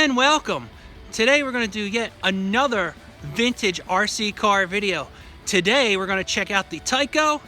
and welcome. Today we're going to do yet another vintage RC car video. Today we're going to check out the Tyco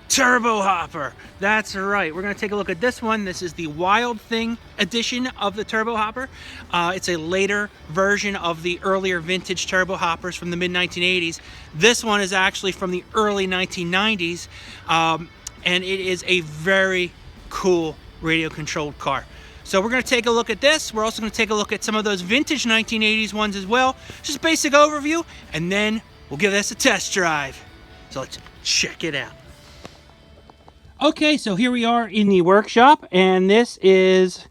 Turbo Hopper. That's right, we're going to take a look at this one. This is the Wild Thing edition of the Turbo Hopper. It's a later version of the earlier vintage Turbo Hoppers from the mid-1980s. This one is actually from the early 1990s, and it is a very cool radio-controlled car. So we're going to take a look at this. We're also going to take a look at some of those vintage 1980s ones as well. Just a basic overview, and then we'll give this a test drive. So let's check it out. Okay, so here we are in the workshop, and this is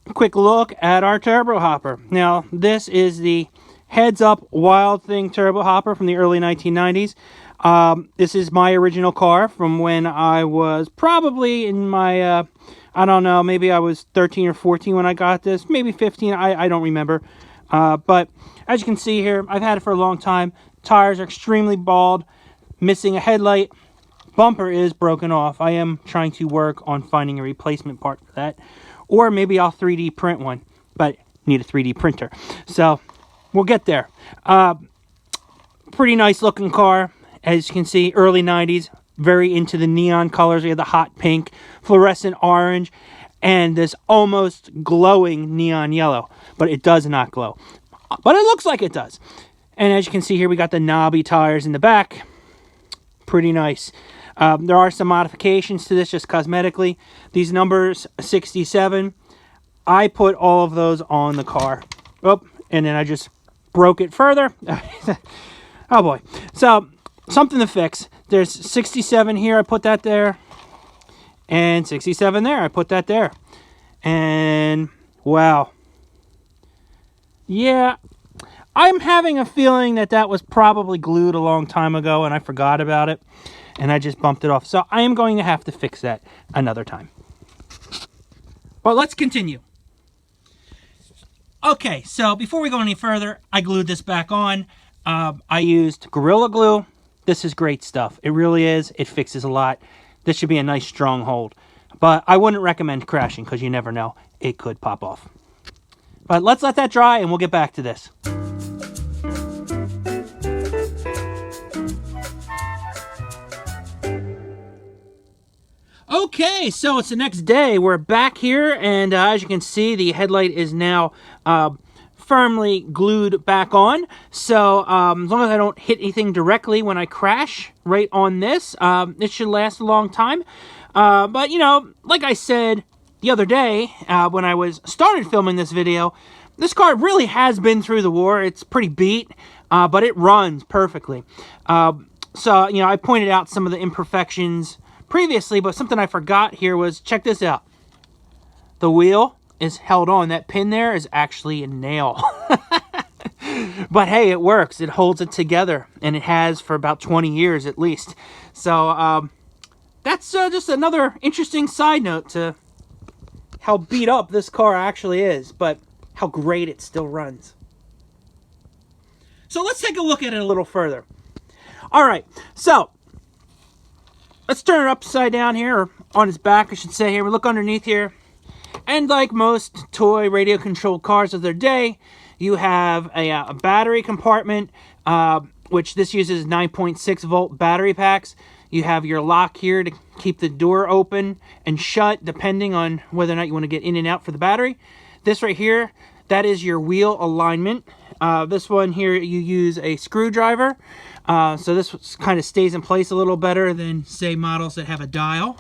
a quick look at our Turbo Hopper. Now, this is the Heads Up Wild Thing Turbo Hopper from the early 1990s. This is my original car from when I was probably in my... I don't know, maybe I was 13 or 14 when I got this, maybe 15, I don't remember. But as you can see here, I've had it for a long time. Tires are extremely bald, missing a headlight. Bumper is broken off. I am trying to work on finding a replacement part for that. Or maybe I'll 3D print one, but need a 3D printer. So we'll get there. Pretty nice looking car. As you can see, early 90s. Very into the neon colors. We have the hot pink, fluorescent orange, and this almost glowing neon yellow. But it does not glow. But it looks like it does. And as you can see here, we got the knobby tires in the back. Pretty nice. There are some modifications to this just cosmetically. These numbers, 67, I put all of those on the car. Oh, and then I just broke it further. Oh boy. So, something to fix. There's 67 here, I put that there. And 67 there, I put that there. And, wow. Yeah, I'm having a feeling that that was probably glued a long time ago and I forgot about it. And I just bumped it off. So I am going to have to fix that another time. But let's continue. Okay, so before we go any further, I glued this back on. I used Gorilla Glue. This is great stuff. It really is. It fixes a lot. This should be a nice strong hold. But I wouldn't recommend crashing because you never know. It could pop off. But let's let that dry and we'll get back to this. Okay, so it's the next day. We're back here, and as you can see, the headlight is now firmly glued back on. So as long as I don't hit anything directly when I crash right on this, it should last a long time. But, you know, like I said the other day when I started filming this video, this car really has been through the war. It's pretty beat, but it runs perfectly. So, you know, I pointed out some of the imperfections previously, but something I forgot here was, check this out. The wheel is held on. That pin there is actually a nail. But hey, it works. It holds it together, and it has for about 20 years at least. So that's just another interesting side note to how beat up this car actually is, but how great it still runs. So let's take a look at it a little further. All right, so let's turn it upside down here, or on its back, I should say here. We look underneath here. And like most toy radio-controlled cars of their day, you have a battery compartment, which this uses 9.6 volt battery packs. You have your lock here to keep the door open and shut, depending on whether or not you want to get in and out for the battery. This right here, that is your wheel alignment. This one here, you use a screwdriver. So this kind of stays in place a little better than, say, models that have a dial.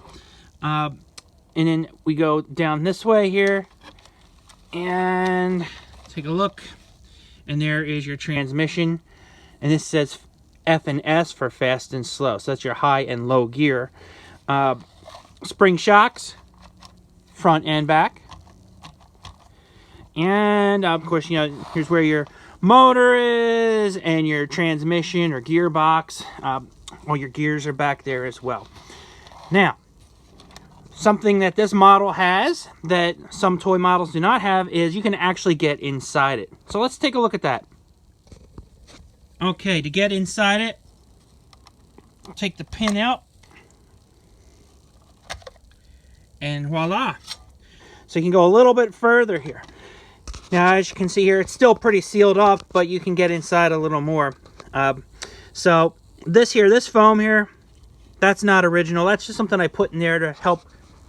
And then we go down this way here, and take a look, and there is your transmission, and this says F and S for fast and slow, so that's your high and low gear. Spring shocks, front and back, and of course, you know, here's where your motor is, and your transmission or gearbox. All your gears are back there as well. Now, something that this model has that some toy models do not have is you can actually get inside it. So let's take a look at that. Okay, to get inside it, I'll take the pin out. And voila. So you can go a little bit further here. Now, as you can see here, it's still pretty sealed up, but you can get inside a little more. So this foam here, that's not original. That's just something I put in there to help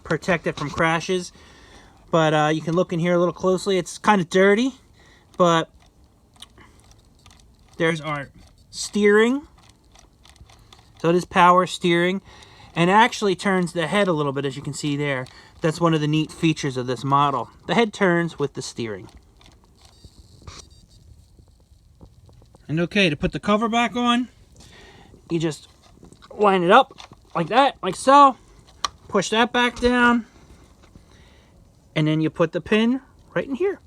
protect it from crashes. But you can look in here a little closely. It's kind of dirty, but there's our steering. So it is power steering, and it actually turns the head a little bit, as you can see there. That's one of the neat features of this model. The head turns with the steering. And okay, to put the cover back on, you just line it up like that, like so. Push that back down, and then you put the pin right in here.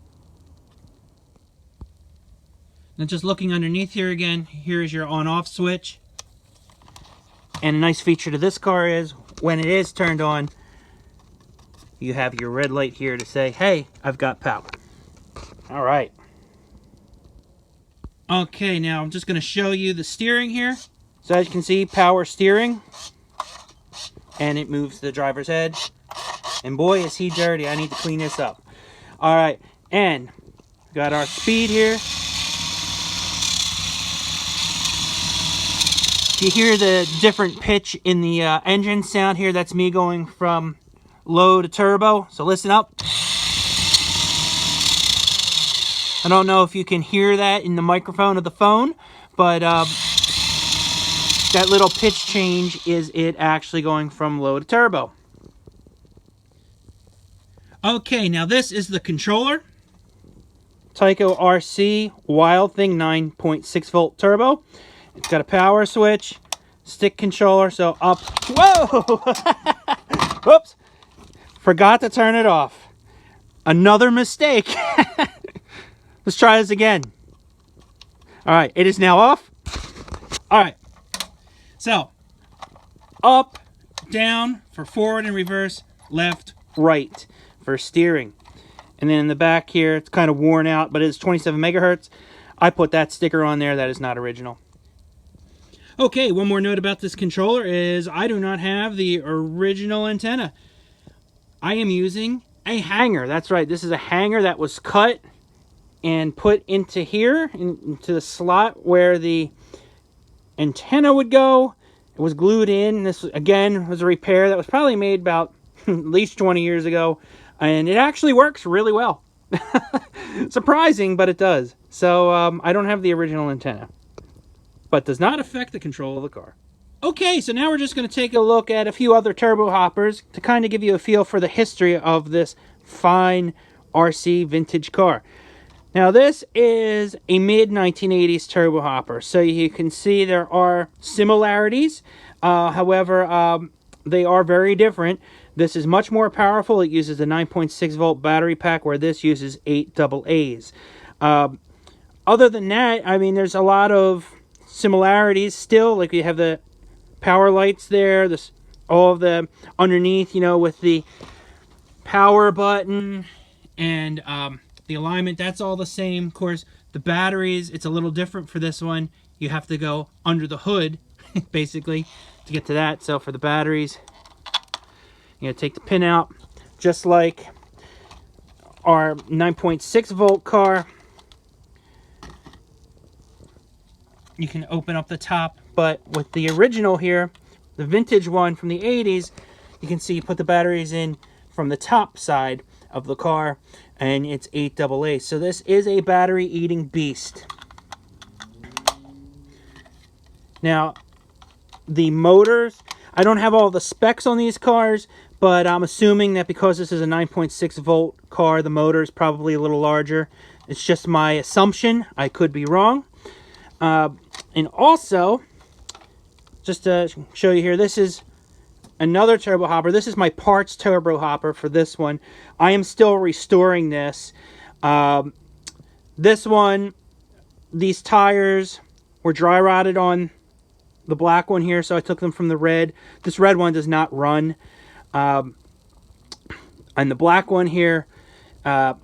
Now just looking underneath here again, here's your on-off switch. And a nice feature to this car is, when it is turned on, you have your red light here to say, hey, I've got power. All right. Okay, now I'm just going to show you the steering here. So as you can see, power steering. And it moves the driver's head. And boy, is he dirty. I need to clean this up. All right, and got our speed here. You hear the different pitch in the engine sound here. That's me going from low to turbo. So listen up. I don't know if you can hear that in the microphone of the phone, but that little pitch change is it actually going from low to turbo. Okay, now this is the controller. Tyco RC Wild Thing 9.6 volt turbo. It's got a power switch, stick controller, so up. Whoa! Whoops! Forgot to turn it off. Another mistake. Let's try this again. All right, it is now off. All right. So, up, down for forward and reverse, left, right for steering. And then in the back here, it's kind of worn out, but it's 27 megahertz. I put that sticker on there. That is not original. Okay, one more note about this controller is I do not have the original antenna. I am using a hanger. That's right. This is a hanger that was cut and put into here, into the slot where the antenna would go. It was glued in. This, again, was a repair that was probably made about at least 20 years ago. And it actually works really well. Surprising, but it does. So I don't have the original antenna. But does not affect the control of the car. Okay, so now we're just going to take a look at a few other turbo hoppers to kind of give you a feel for the history of this fine RC vintage car. Now this is a mid-1980s turbo hopper, so you can see there are similarities. However, they are very different. This is much more powerful. It uses a 9.6 volt battery pack, where this uses 8 AA's. Other than that, I mean, there's a lot of similarities still. Like, you have the power lights there, this, all of the underneath, you know, with the power button and the alignment, that's all the same. Of course, the batteries, it's a little different for this one. You have to go under the hood, basically, to get to that. So for the batteries, you take the pin out, just like our 9.6 volt car. You can open up the top, but with the original here, the vintage one from the 80s, you can see you put the batteries in from the top side of the car, and it's 8 AA. So this is a battery eating beast. Now, the motors, I don't have all the specs on these cars, but I'm assuming that because this is a 9.6 volt car, the motor is probably a little larger. It's just my assumption. I could be wrong. And also, just to show you here, this is another turbo hopper. This is my parts turbo hopper for this one. I am still restoring this. This one, these tires were dry rotted on the black one here, so I took them from the red. This red one does not run. And the black one here, I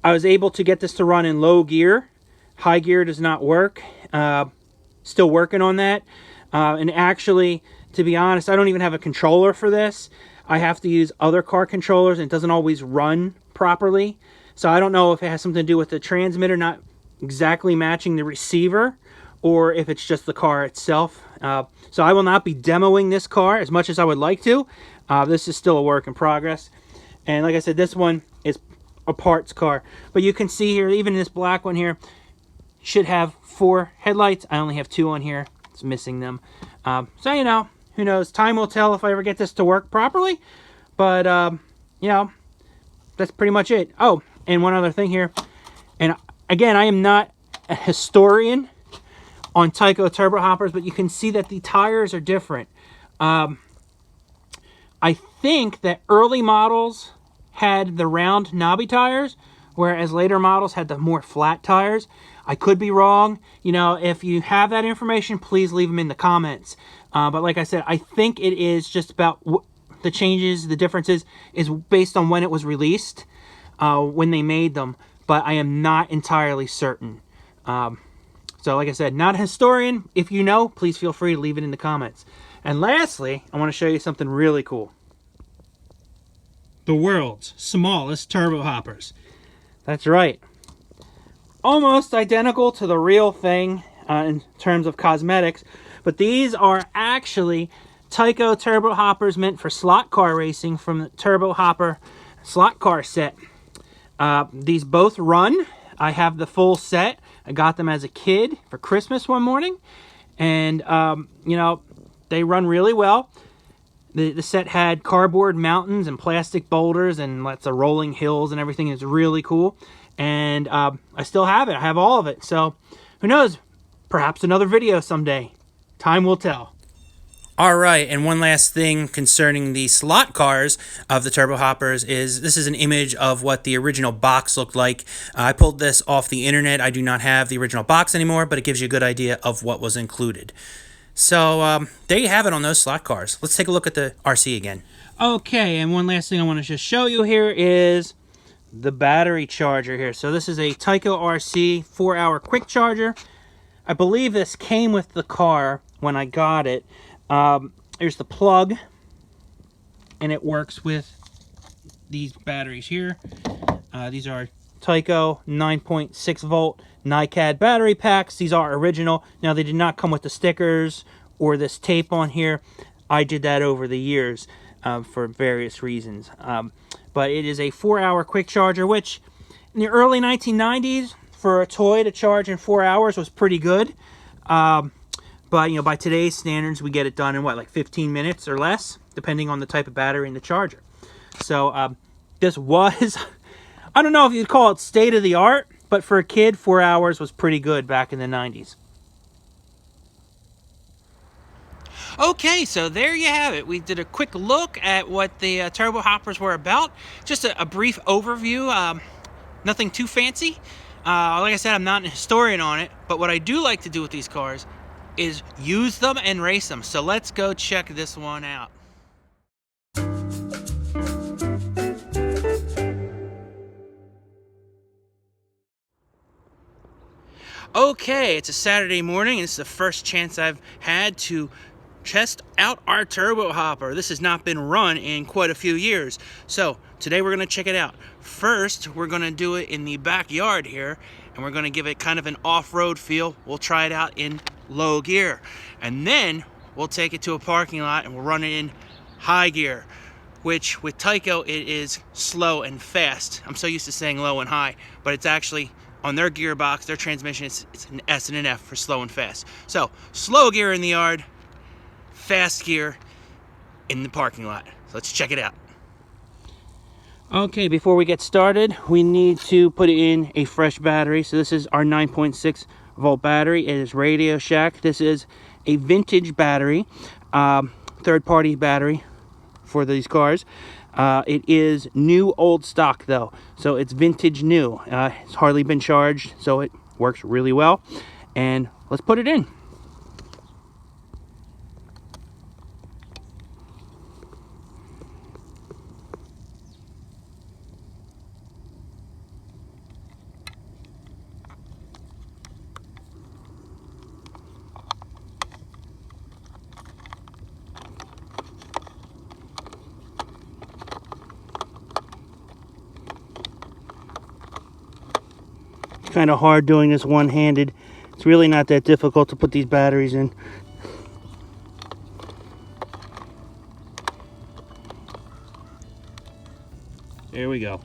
was able to get this to run in low gear. High gear does not work. Still working on that. And actually, to be honest, I don't even have a controller for this. I have to use other car controllers, and it doesn't always run properly. So I don't know if it has something to do with the transmitter not exactly matching the receiver, or if it's just the car itself. So I will not be demoing this car as much as I would like to. This is still a work in progress. And like I said, this one is a parts car. But you can see here, even this black one here, should have 4 headlights. I only have 2 on here. It's missing them. So, you know, who knows? Time will tell if I ever get this to work properly. But, you know, that's pretty much it. Oh, and one other thing here. And again, I am not a historian on Tyco turbo hoppers, but you can see that the tires are different. I think that early models had the round knobby tires, whereas later models had the more flat tires. I could be wrong. You know, if you have that information, please leave them in the comments. But like I said, I think it is just about the changes, the differences is based on when it was released, when they made them. But I am not entirely certain. So like I said, not a historian. If you know, please feel free to leave it in the comments. And lastly, I want to show you something really cool. The world's smallest turbo hoppers. That's right. Almost identical to the real thing in terms of cosmetics, but these are actually Tyco turbo hoppers meant for slot car racing from the Turbo Hopper slot car set. These both run. I have the full set. I got them as a kid for Christmas one morning, and you know, they run really well. The set had cardboard mountains and plastic boulders and lots of rolling hills and everything. It's really cool. And I still have it. I have all of it. So who knows? Perhaps another video someday. Time will tell. All right, and one last thing concerning the slot cars of the Turbo Hoppers is this is an image of what the original box looked like. I pulled this off the internet. I do not have the original box anymore, but it gives you a good idea of what was included. So there you have it on those slot cars. Let's take a look at the RC again. Okay, and one last thing I want to just show you here is the battery charger here. So this is a Tyco RC 4-hour quick charger. I believe this came with the car when I got it. Here's the plug, and it works with these batteries here. These are Tyco 9.6 volt NiCad battery packs. These are original. Now, they did not come with the stickers or this tape on here. I did that over the years for various reasons. But it is a 4-hour quick charger, which in the early 1990s, for a toy to charge in 4 hours was pretty good. But, you know, by today's standards, we get it done in, what, like 15 minutes or less, depending on the type of battery in the charger. So, this was, I don't know if you'd call it state-of-the-art, but for a kid, 4 hours was pretty good back in the 90s. Okay, so there you have it. We did a quick look at what the turbo hoppers were about. Just a brief overview. Nothing too fancy. Like I said, I'm not a historian on it, but what I do like to do with these cars is use them and race them. So let's go check this one out. Okay, it's a Saturday morning, and this is the first chance I've had to test out our turbo hopper. This has not been run in quite a few years, so today we're going to check it out. First, we're going to do it in the backyard here, and we're going to give it kind of an off-road feel. We'll try it out in low gear, and then we'll take it to a parking lot and we'll run it in high gear, which with Tyco it is slow and fast. I'm so used to saying low and high, but it's actually on their gearbox, their transmission, it's an S and an F for slow and fast. So slow gear in the yard, fast gear in the parking lot. So let's check it out. Okay, before we get started, we need to put in a fresh battery. So this is our 9.6 volt battery. It is Radio Shack. This is a vintage battery, third-party battery for these cars. It is new old stock though, so it's vintage new. It's hardly been charged, so it works really well. And let's put it in. kind of hard doing this one-handed. It's really not that difficult to put these batteries in. There we go.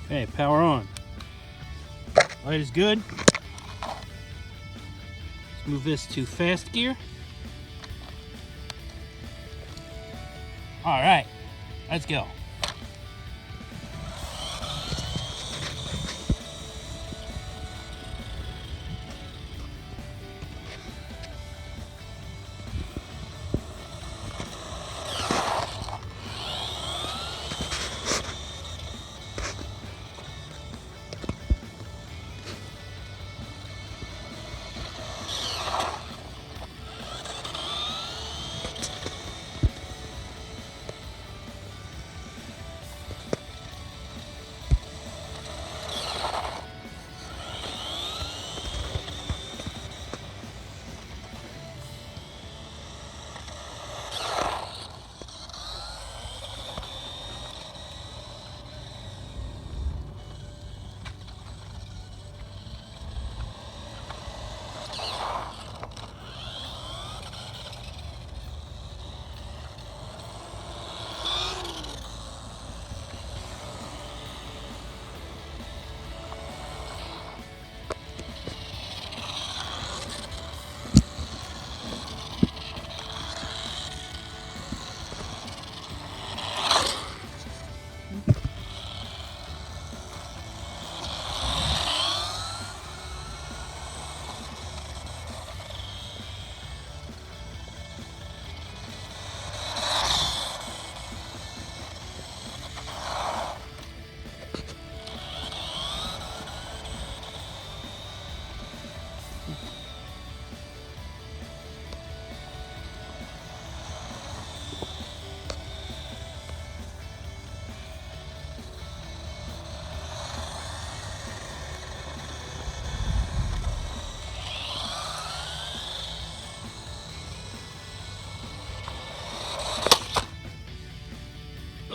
Okay, power on. Light is good. Let's move this to fast gear. All right, let's go.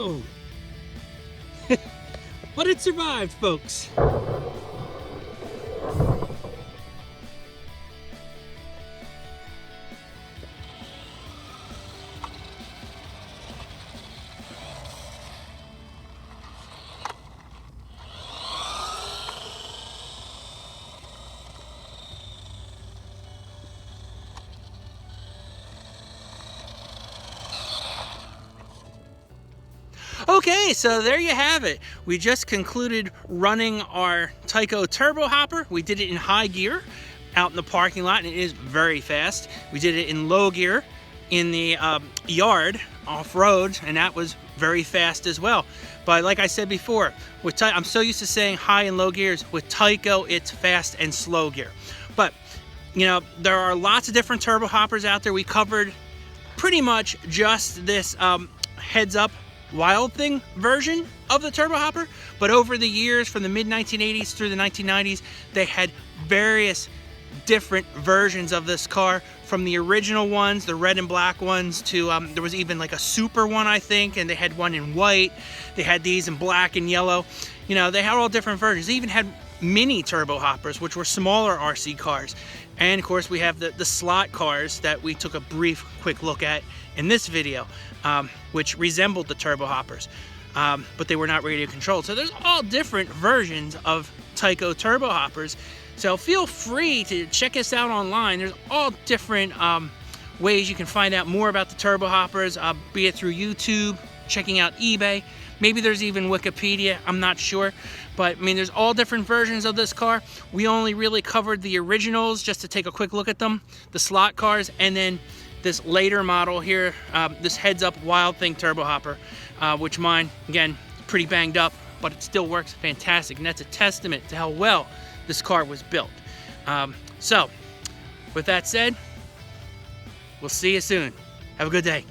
Oh. But it survived, folks. Okay, so there you have it. We just concluded running our Tyco Turbo Hopper. We did it in high gear out in the parking lot, and it is very fast. We did it in low gear in the yard off-road, and that was very fast as well. But like I said before, with I'm so used to saying high and low gears. With Tyco, it's fast and slow gear. But you know, there are lots of different turbo hoppers out there. We covered pretty much just this Heads Up Wild Thing version of the turbo hopper, but over the years, from the mid-1980s through the 1990s, they had various different versions of this car, from the original ones, the red and black ones, to there was even like a super one, I think, and they had one in white. They had these in black and yellow. You know, they had all different versions. They even had mini turbo hoppers, which were smaller RC cars. And of course, we have the slot cars that we took a brief quick look at in this video, which resembled the turbo hoppers, but they were not radio controlled. So there's all different versions of Tyco turbo hoppers. So feel free to check us out online. There's all different ways you can find out more about the turbo hoppers, be it through YouTube, checking out eBay. Maybe there's even Wikipedia, I'm not sure. But I mean, there's all different versions of this car. We only really covered the originals just to take a quick look at them, the slot cars, and then this later model here, this Heads Up Wild Thing turbo hopper, which mine, again, pretty banged up, but it still works fantastic. And that's a testament to how well this car was built. So, with that said, we'll see you soon. Have a good day.